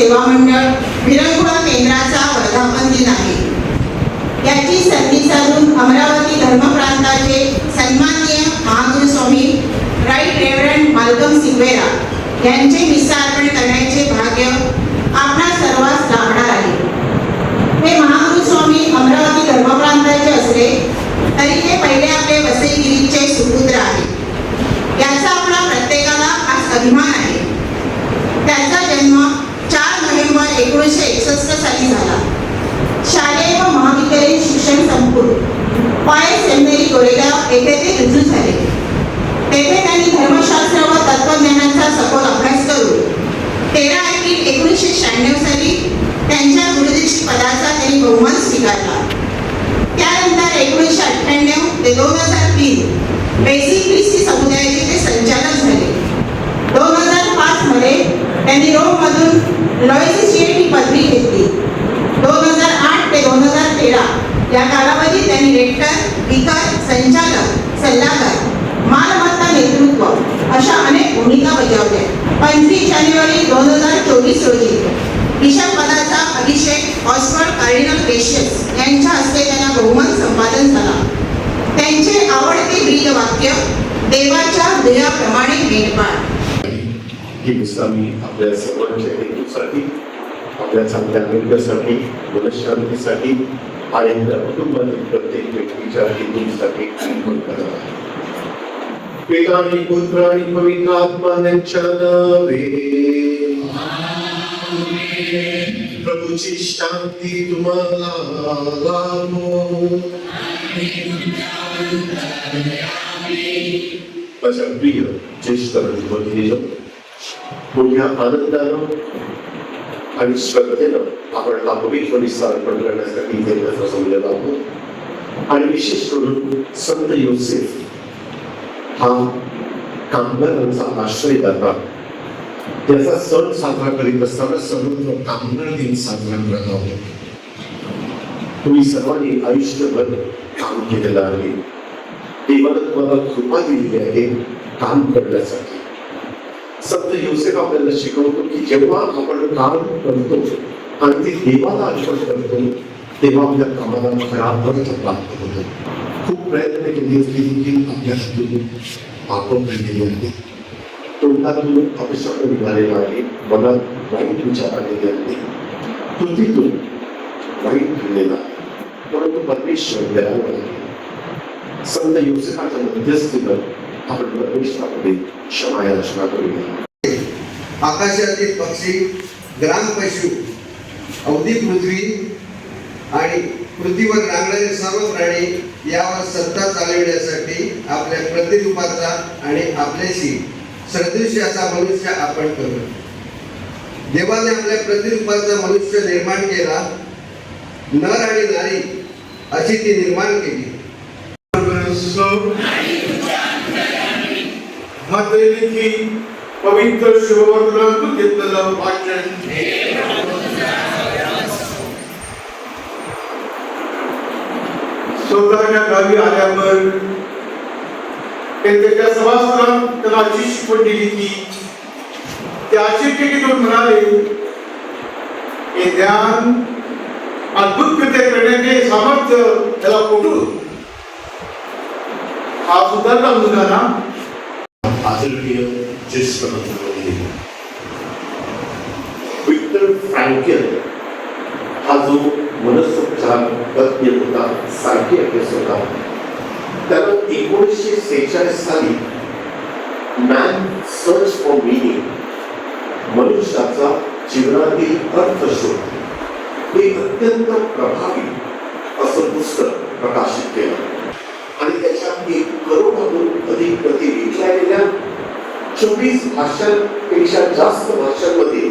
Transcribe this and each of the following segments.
सेवा मंडळ विरंगुळा केंद्राचा वर्धापन दिन आहे. याची संधी साधून अमरावती धर्मप्रांताचे सन्माननीय महागुरू स्वामी राईट रेव्हरंड माल्कम सिक्वेरा यांचे मिसा अर्पण करण्याचे भाग्य आपणा सर्वांस लाभणार आहे. हे महागुरू स्वामी अमरावती धर्मप्रांताचे असले तरी ते पहिले आपले वसईगिरीचे सुपुत्र आहेत. याचा आपला प्रत्येकाला आज अभिमान आहे. त्याचा जन्म 4 नोव्हेंबर 1961 साली झाला. शालेय व महाविद्यालयीन शिक्षण संपूर्ण पाय सेमिनरी गोरेगाव येथे ते रुजू झाले. तेथे त्यांनी धर्मशास्त्र व तत्वज्ञानाचा सखोल अभ्यास करून 13 एप्रिल 1996 साली त्यांच्या गुरुदीक्षित पदाचा त्यांनी बहुमान स्वीकारला. त्यानंतर 1998 ते 2003 बेसिक ख्रिस्ती समुदायाचे ते संचालक झाले. 2005 मध्ये त्यांनी रोममधून लॉयसिएट ही पदवी घेतली. 2008 ते 2013 या कालावधीत त्यांनी रेक्टर, विकार, संचालक, सल्लागार, मालमत्ता नेतृत्व अशा अनेक भूमिका बजावल्या. 25 जानेवारी 2024 रोजी बिशप पदाचा अभिषेक ऑक्सफर्ड कार्डिनल ग्रेशियस यांच्या हस्ते त्यांना बहुमान संपादन झाला. त्यांचे आवडते ब्रीद वाक्य देवाच्या हृदयाप्रमाणे मेंढपाळ. ही पुस्तकांनी आपल्या सर्वांच्या हेतूसाठी, आपल्या चांगल्या आरोग्यासाठी, मनशांतीसाठी आणि आपल्या कुटुंबातील प्रत्येक व्यक्तीच्या हेतूसाठी अर्पण करत आहे. पिता आणि पुत्र आणि पवित्र आत्मा यांच्या नावे प्रभूची शांती तुम्हाला लाभो. माझ्या प्रिय ज्येष्ठ बंधूभगिनींनो, मोठ्या आनंदानं आणि श्रद्धेनं आपण हा पवित्र मिसा अर्पण करण्यासाठी इथे एकत्र जमलेलो आहोत. आणि विशेष करून संत योसेफ हा कामगारांचा आश्रयदाता, त्याचा सण साजरा करीत असताना सर्वत्र कामगार दिन साजरा करत आहोत. तुम्ही सर्वांनी आयुष्यभर काम केलेलं आहे. देवानं तुम्हाला कृपा दिलेली आहे काम करण्यासाठी. संत योसेफ आपल्याला शिकवतो की जेव्हा आपण काम करतो आणि ते देवाला अर्पण करतो तेव्हा आपल्या कामाला खरा अर्थ प्राप्त होतो. खूप प्रयत्न केले असते देखील आपल्या हातून पापं घडलेली आहे. तोंडातून अपशब्द निघालेला आहे. मनात वाईट विचार आलेले आहे. कृतीतून वाईट घडलेला आहे. परंतु परमेश्वर दयाळू आहे. संत योसेफाच्या मध्यस्थीनं आपण परमेश्वराकडे क्षमा याचना करूया. आकाशातील पक्षी, ग्रामपशु, अवधी पृथ्वी आणि पृथ्वीवर रांगणारे सर्व प्राणी यावर सत्ता चालविण्यासाठी आपल्या प्रतिरूपाचा आणि आपल्याशी सदृश असा मनुष्य आपण करू. देवाने आपल्या प्रतिरूपाचा मनुष्य निर्माण केला. नर आणि नारी अशी ती निर्माण केली. पवित्र शुभवर्तनातून घेतलेलं वाचन स्वतःच्या गावी आल्यावर त्याच्या सभासदांना त्याला अशी शिकवण दिली की त्या आश्चर्यचकित म्हणाले हे ध्यान अद्भुत कृत्य करण्याचे सामर्थ्य त्याला कुठून? हा सुधारणा मुलांना आदरणीय ज्येष्ठ बंधूभगिनी, विक्टर फ्रँकेल हा जो मनसोपचार तज्ञ होता, सायकियाट्रिस्ट होता, त्यानं 1946 साली मॅन सर्च फॉर मीनिंग, मनुष्याचा जीवनातील अर्थ शोध, हे अत्यंत प्रभावी असं पुस्तक प्रकाशित केलं. आणि त्याच्यात 1 करोडाहून अधिक प्रती विकल्या गेल्या. 24 भाषांपेक्षा जास्त भाषांमध्ये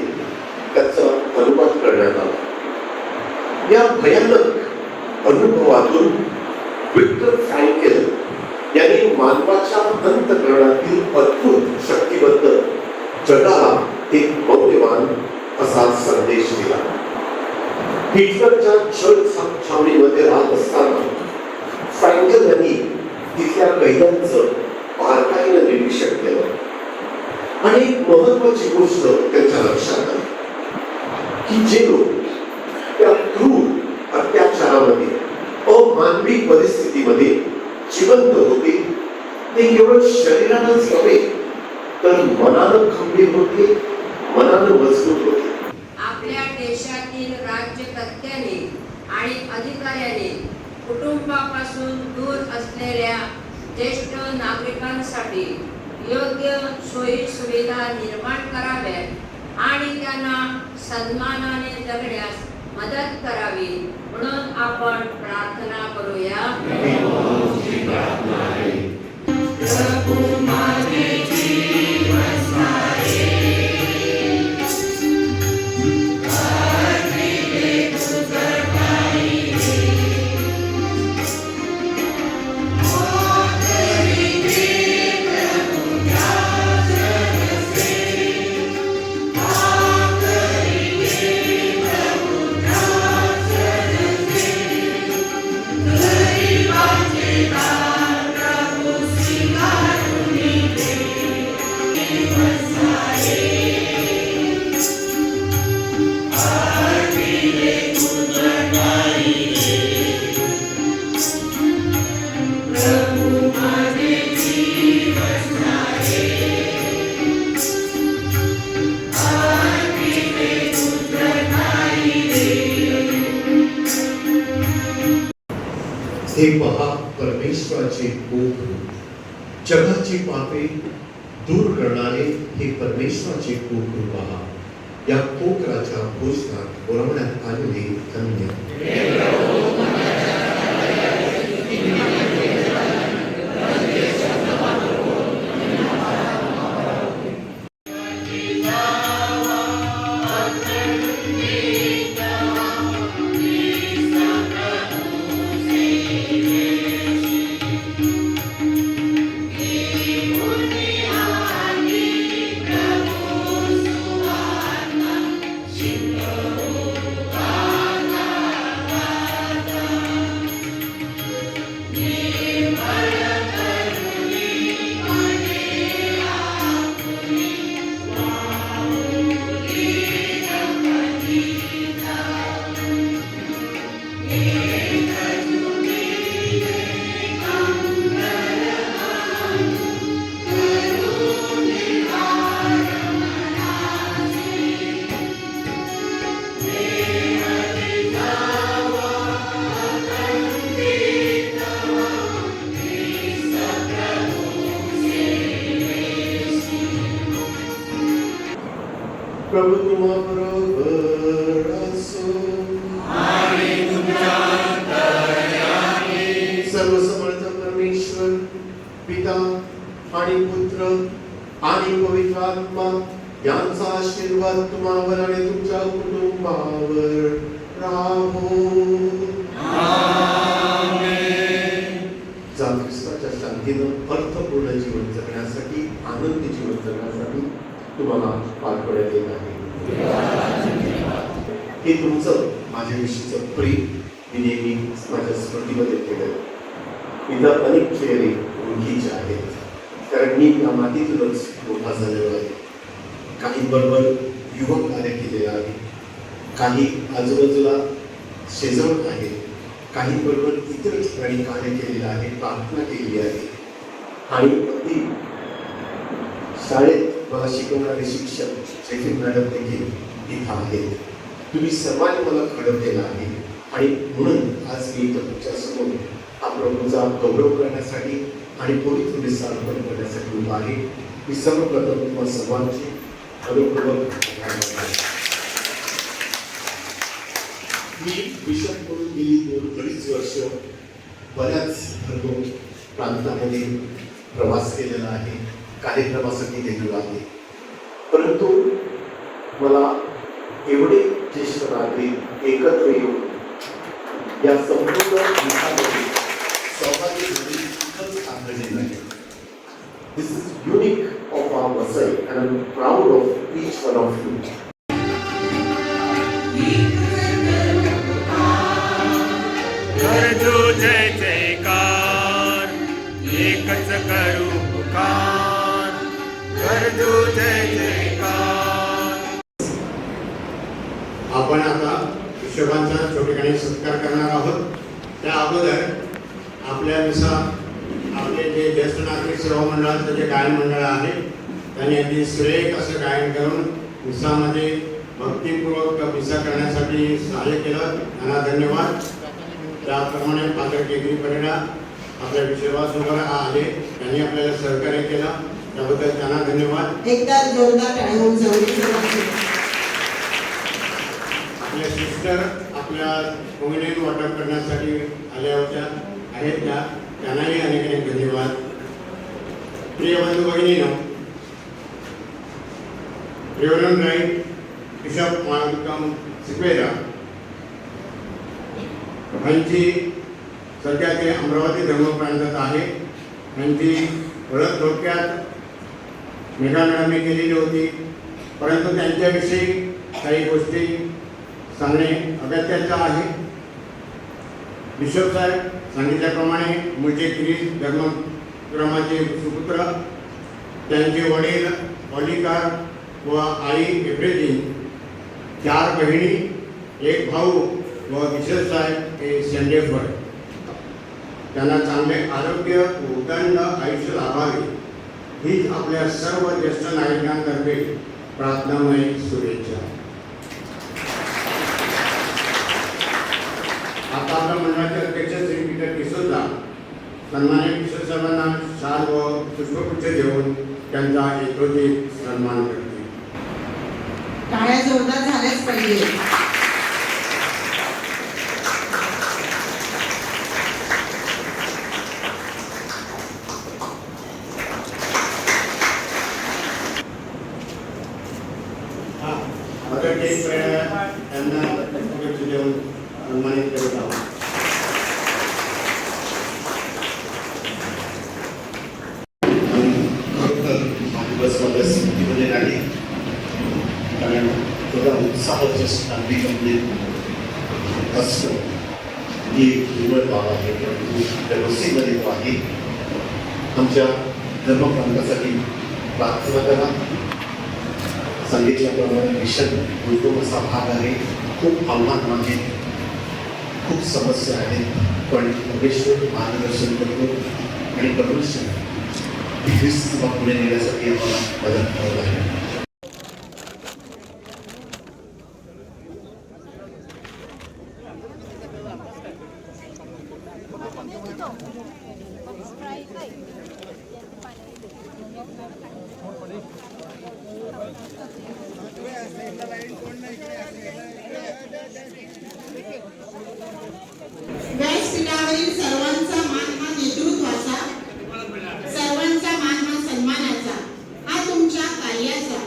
त्याचा अनुवाद करण्यात आला. या भयानक अनुभवातून विक्टर फ्रँकेल यांनी मानवाच्या अंतःकरणातील अद्भुत शक्तीबद्दल जगाला एक मौल्यवान असा संदेश दिला. हिटलरच्या छळ छावणीमध्ये राहत असताना फ्रँकेल यांनी तिथल्या कैद्यांचं बारकाईनं निरीक्षण केलं आणि एक महत्वाची गोष्ट त्यांच्या लक्षात आली. की जे लोक त्या क्रूर अत्याचारामध्ये अमानवी परिस्थितीमध्ये जिवंत होते ते केवळ शरीरानंच नव्हे तर मनानं खंबीर होते, मनानं मजबूत होते. आपल्या देशातील राज्यकर्त्याने आणि अधिकाऱ्याने कुटुंबापासून दूर असलेल्या ज्येष्ठ नागरिकांसाठी योग्य सोयी सुविधा निर्माण कराव्यात आणि त्यांना सन्मानाने जगण्यास मदत करावी म्हणून आपण प्रार्थना करूया. हे पहा परमेश्वराचे कोक, जगाची पापे दूर करणारे हे परमेश्वराचे कोक पहा. या कोकराच्या भोजनात बोलावण्यात आलेले धन्य. प्रभु तुम्हाबरोबर असो. सर्वसमर्थ परमेश्वर पिता आणि पुत्र आणि पवित्र आत्मा यांचा आशीर्वाद तुम्हावर आणि तुमच्या कुटुंबावर राहो. जा ख्रिस्ताच्या शांतीनं अर्थपूर्ण जीवन जगण्यासाठी, आनंदी जीवन जगण्यासाठी तुम्हाला पाठवण्यात येत आहे. हे तुमचं माझ्याविषयीचं प्रेम मी नेहमी माझ्या स्मृतीमध्ये ठेवलं. इथं अनेक चेहरे ओळखीचे आहेत, कारण मी या मातीतूनच मोठा झालेलो आहे. काही बरोबर युवक कार्य केलेलं आहे, काही आजूबाजूला शेजावत आहेत, काही बरोबर इतर ठिकाणी कार्य केलेलं आहे, प्रार्थना केलेली आहे. आणि अगदी शाळेत मला शिकवणारे शिक्षक शेफी मॅडम देखील इथं आहेत. तुम्ही सर्वांनी मला घडवलेलं आहे आणि म्हणून आज मी इथं तुमच्यासमोर हा प्रभूचा गौरव करण्यासाठी आणि पवित्र विस्तार अर्पण करण्यासाठी उभा आहे. मी सर्वप्रथम तुम्हाला सर्वांचे अनुपूर्वक मी बिशप म्हणून गेली 2-2.5 वर्ष बऱ्याच धर्म प्रांतामध्ये प्रवास केलेला आहे, कार्यक्रमासाठी गेलेलो आहे. परंतु मला एवढे ज्येष्ठ नागरिक एकत्र येऊन या संपूर्ण दिवसामध्ये सहभागी होणे खूपच आनंददायक आहे. This is unique of our Vasai and I'm proud of each one of you. करजो जय जयकार, एकच करू पुकार. करजो जय जयकार. शिक्षकांचा ठिकाणी सत्कार करणार आहोत. त्या अगोदर आपल्यानुसार आपले जे ज्येष्ठ नागरिक सेवा मंडळाचं जे गायन मंडळ आहे त्यांनी अगदी सुरेख असं गायन करून मिसामध्ये भक्तिपूर्वक मिसा करण्यासाठी सहाय्य केलं. त्यांना धन्यवाद. त्याप्रमाणे फादर केगरी परिणा आपल्या सेवासमोर आले, त्यांनी आपल्याला सहकार्य केलं, त्याबद्दल त्यांना धन्यवाद. एकदा जोरदार टाळ्या होऊन जाऊ. आपल्या सिस्टर आपल्या कोविनेन वाटप करण्यासाठी आल्या होत्या आहेत त्यांनाही अनेक अनेक धन्यवाद. प्रिय बंधू भगिनीनो, reverend right bishop Malcolm Sequeira यांची सध्या ते अमरावती धर्मप्रांतात आहे. यांची ओळख थोडक्यात मेघा मॅडमने केलेली होती, परंतु त्यांच्याविषयी काही गोष्टी सांगणे अगत्याचं आहे. बिशप साहेब सांगितल्याप्रमाणे मूळचे गिरीश धर्मक्रमाचे सुपुत्र, त्यांचे वडील ऑलिकार व आई एप्रिलिन, 4 बहिणी, 1 भाऊ व बिशप साहेब हे शेंडेफळ. त्यांना चांगले आरोग्य व उदंड आयुष्य लाभावे हीच आपल्या सर्व ज्येष्ठ नागरिकांतर्फे प्रार्थनामय शुभेच्छा. आता आपल्या मंडळाचे अध्यक्ष श्री पीटर किशोरदा सन्मान्य किशोर साहेबांना शाल व पुष्पगुच्छ देऊन त्यांचा यथोचित सन्मान करतील. टाळ्या जोरदार झाल्याच पाहिजे. त्यांना पुष्पगुच्छ देऊन सन्मानित करत आहोत. बसमध्ये स्थितीमध्ये नाही, कारण थोडा उत्साह असतो ही निवड बाब आहे, परंतु त्या गोष्टीमध्ये तो आहे. आमच्या धर्मप्रांतासाठी प्रार्थना करा. सांगितल्याप्रमाणे मिशन उद्योग असा भाग आहे. खूप आव्हान आहेत, खूप समस्या आहेत, पण परमेश्वर मार्गदर्शन करतो आणि परमेश्वर ख्रिस्त पुढे नेण्यासाठी आम्हाला मदत करावं लागेल. व्यासपीठावरील सर्वांचा मान हा नेतृत्वाचा, सर्वांचा मान हा सन्मानाचा, हा तुमच्या कार्याचा.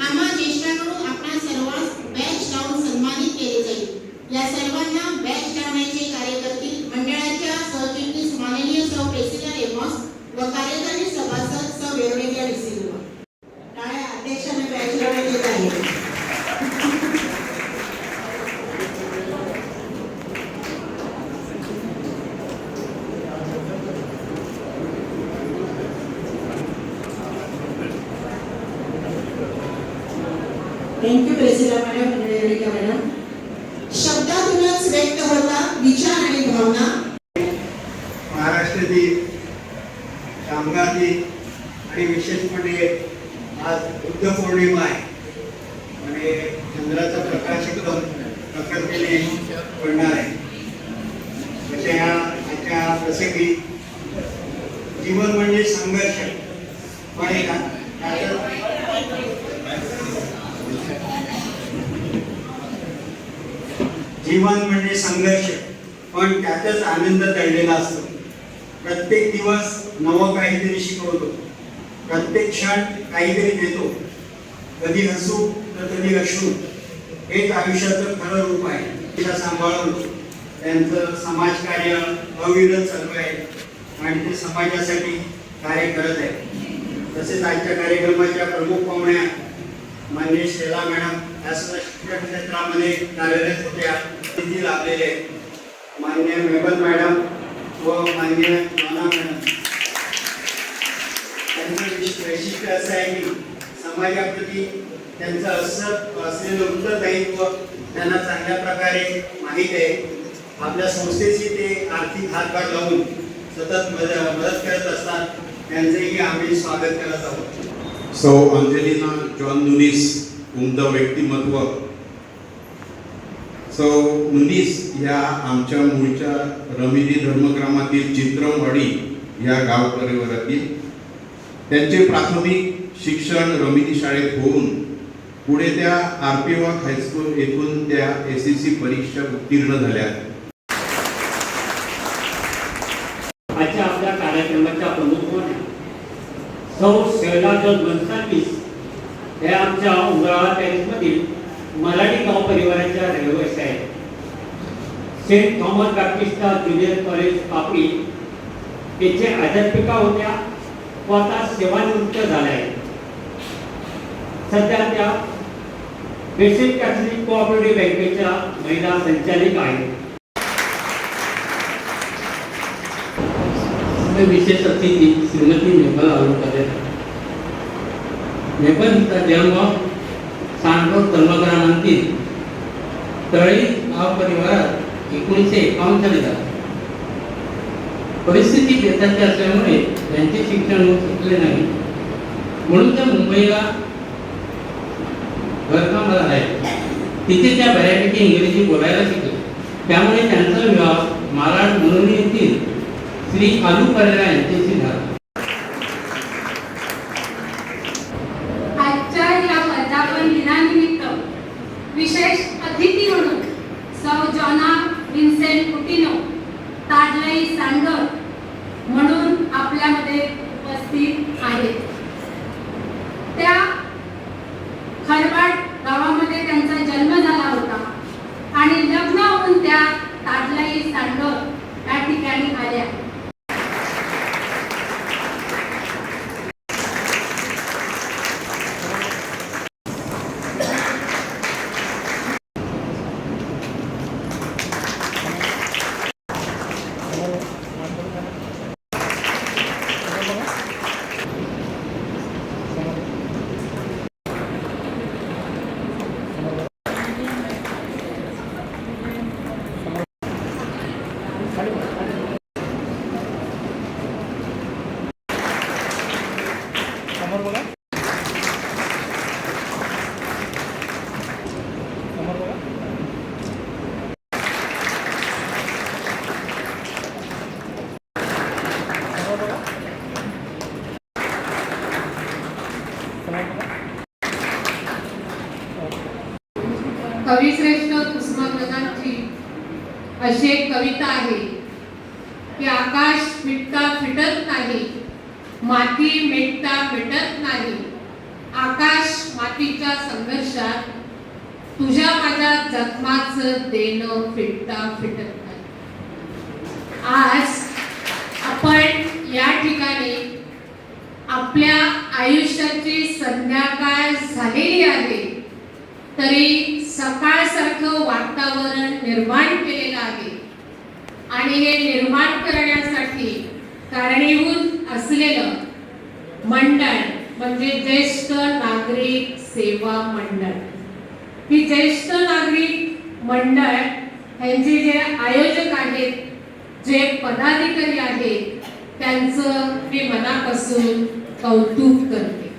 आम्हा ज्येष्ठांकडून आपणा सर्वांस बॅच लावून सन्मानित केले जाईल. या सर्वांना बॅच लावण्याचे कार्य करतील मंडळाच्या सहचिटणीस माननीय सौ प्रेसिला रेमॉस व कार्यकारी सभासद सौ वेरोनिका डिसिल्वा. टाळ्या अध्यक्षाने बॅच लावण्यात येत आहे. Thank you Priscilla madam, Veronica madam. शब्दातूनच व्यक्त होता विचार आणि भावना. महाराष्ट्रातील कामगार दिन आणि विशेषपणे आज बुद्ध पौर्णिमा आहे आणि चंद्राचा प्रकाश एकदम प्रखरतेने पडणार आहे. अशा ह्या प्रसंगी जीवन म्हणजे संघर्ष, पण जीवन म्हणजे संघर्ष, पण त्यातच आनंद दडलेला असतो. प्रत्येक दिवस नवं काहीतरी शिकवतो, प्रत्येक क्षण काहीतरी देतो. कधी हसू तर कधी अश्रू. हेच आयुष्याचं खरं रूप आहे. तिला सांभाळून त्यांचं समाजकार्य अविरत चालू आहे आणि ते समाजासाठी कार्य करत आहे. तसेच आजच्या कार्यक्रमाच्या प्रमुख पाहुण्या माननीय शेला मॅडम या सुद्धा शिक्षण क्षेत्रामध्ये कार्यरत होत्या. तिथे लाभलेले माननीय मेबल मॅडम व माननीय नाना मॅडम. त्यांचं वैशिष्ट्य असं आहे की समाजाप्रती त्यांचं असलेलं उत्तरदायित्व त्यांना चांगल्या प्रकारे माहीत आहे. आपल्या संस्थेशी ते आर्थिक हातभार लावून सतत मदत करत असतात. त्यांचंही आम्ही स्वागत करत आहोत. सौ अंजेलिना जॉन नुनिस, उमदं व्यक्तिमत्व. सौ नुनिस ह्या आमच्या मूळच्या रमिली धर्मग्रामातील चित्रमवाडी या गाव परिवारातील. त्यांचे प्राथमिक शिक्षण रमिली शाळेत होऊन पुढे त्या आरपीवाक हायस्कूल येथून त्या SSC परीक्षा उत्तीर्ण झाल्या. आजच्या आपल्या कार्यक्रमाच्या प्रमुख होत्या सौ शैलाजल गोन्साल्विस हे आमच्या उमराळा टेरेसमधील मराठी गाव परिवाराच्या रहिवासी आहेत. Saint Thomas Baptista junior college Papdi येथे अध्यापिका होत्या व आता सेवानिवृत्त झाल्या आहेत. सध्या त्या बेसिक कॅथलिक कोऑपरेटिव्ह बँकेच्या महिला संचालिका आहेत. विशेष अतिथी श्रीमती मेपल अरुणकर. मेपल हिचा जन्म सांडोर धर्मग्रामांतील तळी गाव परिवारात 1951 साली झाला. परिस्थिती बेताची असल्यामुळे त्यांचे शिक्षण होऊ शकले नाही, म्हणून त्या मुंबईला घरकामाला राहिले. तिथे त्या बऱ्यापैकी इंग्रजी बोलायला शिकले. त्यामुळे त्यांचा विवाह मालाड मुरुडी येथील श्री आलू परेरा यांच्याशी झाला. आजच्या या वर्धापन दिनानिमित्त विशेष अतिथी म्हणून सौ जॉना विन्सेंट कुटिनो ताडलाई सांडर म्हणून आपल्यामध्ये उपस्थित आहेत. त्या खरवाड गावामध्ये त्यांचा जन्म झाला होता आणि लग्न होऊन त्या ताडलाई सांडर या ठिकाणी आल्या. कविश्रेष्ठ कुसुमाग्रजांची अशी एक कविता आहे की आकाश मिटता फिटत नाही, माती मिटता मिटत नाही, आकाश मातीच्या संघर्षात तुझ्या माझ्या जखमाचं देणं फिटता फिटत नाही. आज आपण या ठिकाणी आपल्या आयुष्याची संध्याकाळ झालेली आहे, तरी सकाळसारखं वातावरण निर्माण केलेलं आहे आणि हे निर्माण करण्यासाठी कारणीभूत असलेलं मंडळ म्हणजे ज्येष्ठ नागरिक सेवा मंडळ. ही ज्येष्ठ नागरिक मंडळ यांचे जे आयोजक आहेत, जे पदाधिकारी आहेत, त्यांचं मी मनापासून कौतुक करते.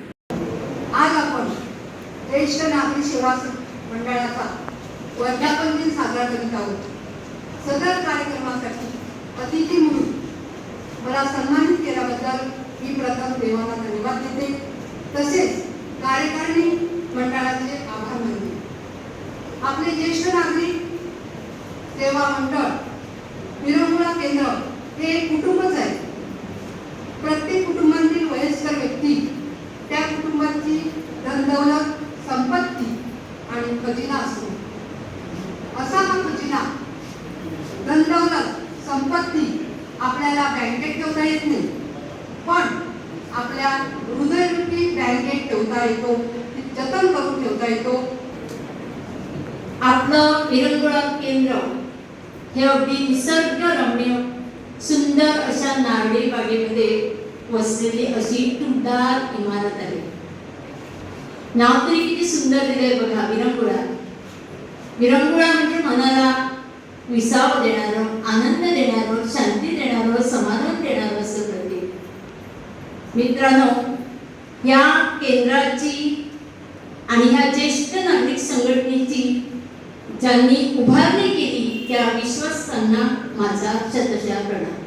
आज आपण ज्येष्ठ नागरिक सेवा मंडळाचा वर्धापन दिन साजरा करीत आहोत. सदर कार्यक्रमासाठी अतिथी म्हणून मला सन्मानित केल्याबद्दल मी प्रथम देवाला धन्यवाद देते, तसेच कार्यकारिणी मंडळाचे आभार मानते. आपले ज्येष्ठ नागरिक सेवा मंडळ विरंगुळा केंद्र हे एक कुटुंबच आहे. प्रत्येक कुटुंबातील वयस्कर व्यक्ती त्या कुटुंबाची धनदौलत, संपत्ती आणि खजिना असतो. असा हा खजिना, धनदौलत, संपत्ती आपल्याला बँकेत ठेवता येत नाही, पण आपल्या हृदयरूपी बँकेत ठेवता येतो, जतन करून ठेवता येतो. आपलं विरंगुळा केंद्र हे अगदी निसर्गरम्य सुंदर अशा नारळी बागेमध्ये वसलेली अशी टुमदार इमारत आहे. नाव तरी किती सुंदर दिलंय बघा, विरंगुळा. विरंगुळा म्हणजे मनाला विसाव देणारं, आनंद देणारं, शांती देणारं, समाधान देणारं असं प्रतीक. मित्रांनो, या केंद्राची आणि ह्या ज्येष्ठ नागरिक संघटनेची ज्यांनी उभारणी केली त्या विश्वासांना माझा शतशः प्रणाम.